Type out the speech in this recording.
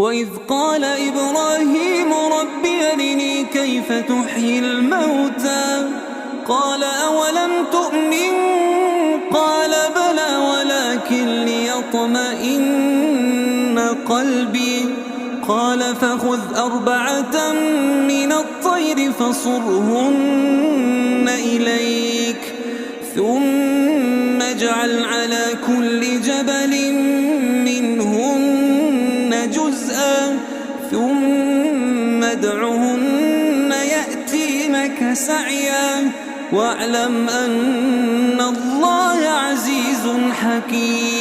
وإذ قال إبراهيم رب أرني كيف تحيي الموتى قال أولم تؤمن قال بلى ولكن ليطمئن قلبي قال فخذ 4 من الطير فصرهن إليك ثم اجعل على كل جبل منهن جزءا ثم ادعهن يأتينك سعيا واعلم أن الله عزيز حكيم.